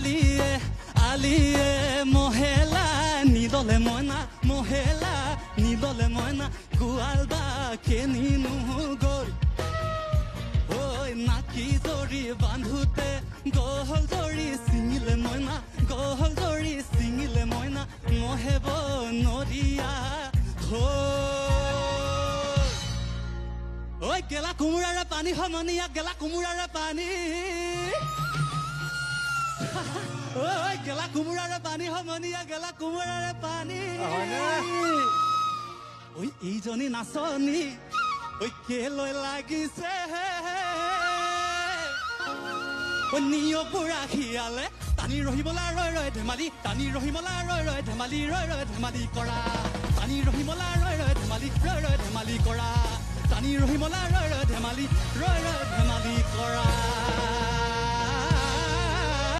আলিয়ে আলিয়ে মহেলা নিদলে ময়না মহেলা নিদলে ময়না গোৱাল বা কেনিনো গ'ল ঐ নাকি জৰি বান্ধোতে গহল জৰি ছিঙিলে ময়না গহল জৰি ছিঙিলে ময়না মহেব নৰিয়া ঐ গেলা কোমোৰাৰে পানী সমনীয়া গেলা কোমোৰাৰে পানী ঐ গেলা কোমোৰাৰে পানী সমনীয়া গেলা কোমোৰাৰে পানী ঐ এইজনী নাচনী ঐ কেলৈ লাগিছে ঐ নিয় বুঢ়া শিয়ালে টানি ৰহিমলা ৰৈ ৰৈ ধেমালি টানি ৰহিমলা ৰৈ ৰৈ ধেমালি ৰৈ ৰৈ ধেমালি কৰা টানি ৰহিমলা ৰৈ ৰৈ ধেমালি ৰৈ ৰৈ ধেমালি কৰা টানি ৰহিমলা ৰৈ ৰৈ ধেমালি ৰৈ ৰৈ ধেমালি কৰা